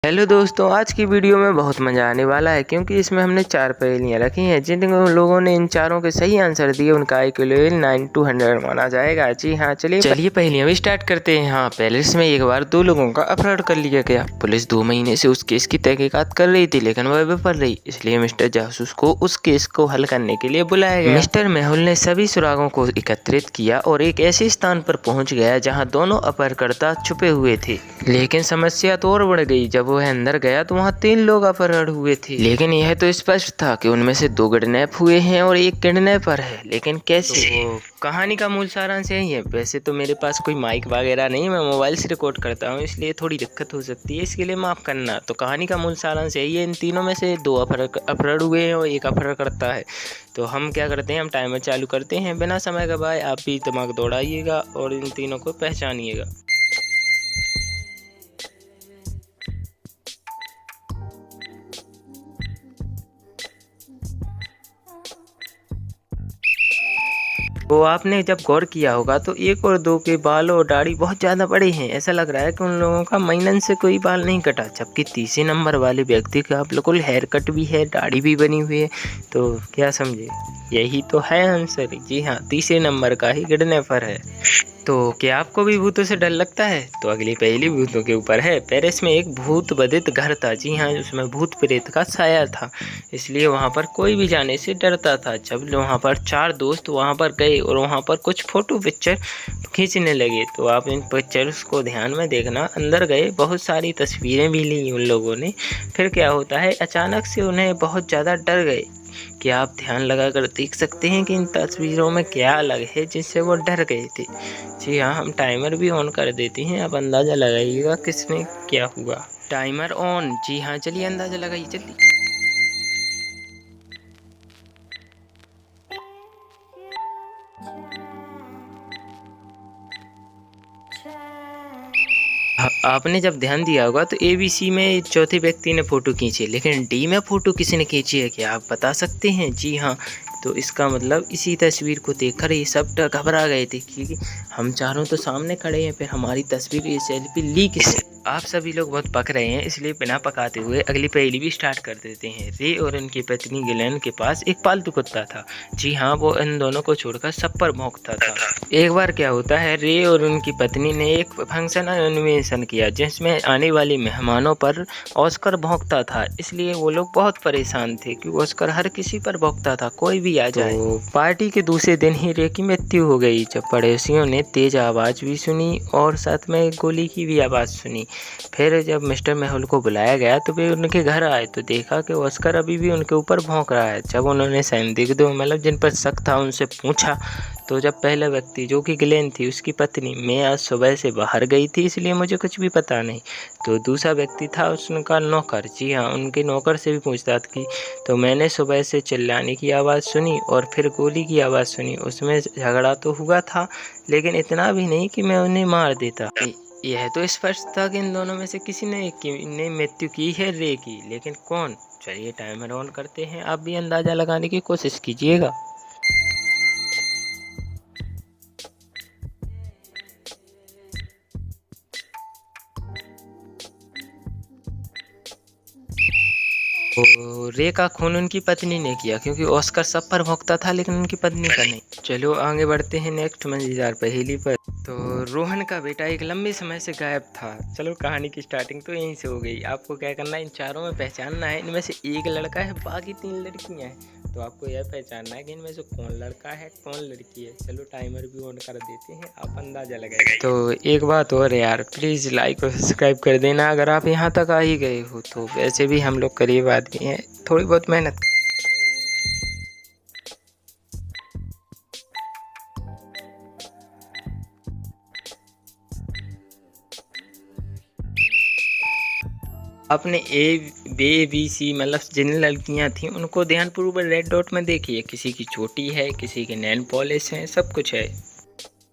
Hello दोस्तों, आज की वीडियो में बहुत मज़ा आने वाला है क्योंकि इसमें हमने 4 पहेलियाँ रखी हैं। जिन लोगों ने इन चारों के सही आंसर दिए उनका IQ लेवल 9 to 100 माना जाएगा। जी हाँ, चलिए पहेलियाँ भी स्टार्ट करते हैं। हाँ, पेरिस में एक बार 2 लोगों का अपहरण कर लिया गया। पुलिस 2 महीने से उस केस की तहकीकात कर रही थी लेकिन वह विफल रही, इसलिए मिस्टर जासूस को उस केस को हल करने के लिए बुलाया गया। मिस्टर मेहुल ने सभी सुरागों को एकत्रित किया और एक ऐसे स्थान पर पहुँच गया जहाँ दोनों अपहरणकर्ता छुपे हुए थे। लेकिन समस्या तो और बढ़ गई। जब वह अंदर गया तो वहाँ 3 लोग अपहरण हुए थे, लेकिन यह तो स्पष्ट था कि उनमें से 2 किडनैप हुए हैं और 1 किडनैपर है। लेकिन कैसे? तो कहानी का मूल सारांश यही है। वैसे तो मेरे पास कोई माइक वगैरह नहीं, मैं मोबाइल से रिकॉर्ड करता हूँ, इसलिए थोड़ी दिक्कत हो सकती है, इसके लिए माफ़ करना। तो कहानी का मूल सारांश यही है, इन तीनों में से 2 अपहरण हुए हैं और 1 अपहरण करता है। तो हम क्या करते हैं, हम टाइमर चालू करते हैं। बिना समय गवाए आप भी दिमाग दौड़ाइएगा और इन तीनों को पहचानिएगा। तो आपने जब गौर किया होगा तो 1 और 2 के बाल और दाढ़ी बहुत ज़्यादा बड़े हैं। ऐसा लग रहा है कि उन लोगों का महीनन से कोई बाल नहीं कटा, जबकि तीसरे नंबर वाले व्यक्ति का बिल्कुल हेयर कट भी है, दाढ़ी भी बनी हुई है। तो क्या समझे, यही तो है आंसर। जी हाँ, तीसरे नंबर का ही किडनैपर है। तो क्या आपको भी भूतों से डर लगता है? तो अगली पहेली भूतों के ऊपर है। पेरिस में एक भूत बाधित घर था। जी हाँ, उसमें भूत प्रेत का साया था, इसलिए वहाँ पर कोई भी जाने से डरता था। जब वहाँ पर 4 दोस्त वहाँ पर गए और वहाँ पर कुछ फोटो पिक्चर खींचने लगे, तो आप इन पिक्चर्स को ध्यान में देखना। अंदर गए, बहुत सारी तस्वीरें भी ली उन लोगों ने। फिर क्या होता है, अचानक से उन्हें बहुत ज़्यादा डर गए। क्या आप ध्यान लगाकर देख सकते हैं कि इन तस्वीरों में क्या अलग है जिससे वो डर गए थे? जी हाँ, हम टाइमर भी ऑन कर देते हैं। आप अंदाज़ा लगाइएगा किसने क्या हुआ। Timer on. जी हाँ, चलिए अंदाज़ा लगाइए जल्दी। आपने जब ध्यान दिया होगा तो ABC में चौथे व्यक्ति ने फ़ोटो खींची, लेकिन D में फ़ोटो किसने खींची है, क्या आप बता सकते हैं? जी हाँ, तो इसका मतलब इसी तस्वीर को देखकर ये सब घबरा गए थे क्योंकि हम चारों तो सामने खड़े हैं, फिर हमारी तस्वीर ये सेल्फी ली किसने? आप सभी लोग बहुत पक रहे हैं, इसलिए बिना पकाते हुए अगली पहेली भी स्टार्ट कर देते हैं। रे और उनकी पत्नी गिलेन के पास एक पालतू कुत्ता था। जी हाँ, वो इन दोनों को छोड़कर सब पर भौंकता था। एक बार क्या होता है, रे और उनकी पत्नी ने एक फंक्शन एनिमेशन किया जिसमें आने वाले मेहमानों पर ऑस्कर भौंकता था, इसलिए वो लोग बहुत परेशान थे कि ऑस्कर हर किसी पर भौंकता था, कोई भी आ जाए। तो पार्टी के दूसरे दिन ही रे की मृत्यु हो गई, जब पड़ोसियों ने तेज आवाज़ भी सुनी और साथ में गोली की भी आवाज़ सुनी। फिर जब मिस्टर मेहुल को बुलाया गया तो वे उनके घर आए तो देखा कि ऑस्कर अभी भी उनके ऊपर भौंक रहा है। जब उन्होंने संदिग्धों मतलब जिन पर शक था उनसे पूछा, तो जब पहला व्यक्ति जो कि गिलेन थी उसकी पत्नी, मैं आज सुबह से बाहर गई थी इसलिए मुझे कुछ भी पता नहीं। तो दूसरा व्यक्ति था उसका नौकर। जी हाँ, उनके नौकर से भी पूछताछ की तो मैंने सुबह से चिल्लाने की आवाज़ सुनी और फिर गोली की आवाज़ सुनी। उसमें झगड़ा तो हुआ था लेकिन इतना भी नहीं कि मैं उन्हें मार देता। यह तो स्पष्ट था कि इन दोनों में से किसी ने मृत्यु की है, रे की, लेकिन कौन? चलिए टाइमर ऑन करते हैं, आप भी अंदाज़ा लगाने की कोशिश कीजिएगा। तो रे का खून उनकी पत्नी ने किया क्योंकि ऑस्कर सब पर भौंकता था लेकिन उनकी पत्नी का नहीं। चलो आगे बढ़ते हैं नेक्स्ट मजेदार पहेली पर। तो रोहन का बेटा एक लंबे समय से गायब था। चलो कहानी की स्टार्टिंग तो यहीं से हो गई। आपको क्या करना है, इन चारों में पहचानना है, इनमें से एक लड़का है बाकी 3 लड़कियां हैं। तो आपको यह पहचानना है कि इनमें से कौन लड़का है कौन लड़की है। चलो टाइमर भी ऑन कर देते हैं, आप अंदाज़ा लगाइए। तो एक बात और है यार, प्लीज़ लाइक और सब्सक्राइब कर देना अगर आप यहाँ तक आ ही गए हो। तो वैसे भी हम लोग करीब आदमी हैं, थोड़ी बहुत मेहनत। आपने ABC मतलब जिन लड़कियां थी उनको ध्यानपूर्वक रेड डॉट में देखिए, किसी की छोटी है, किसी के नेल पॉलिश हैं, सब कुछ है।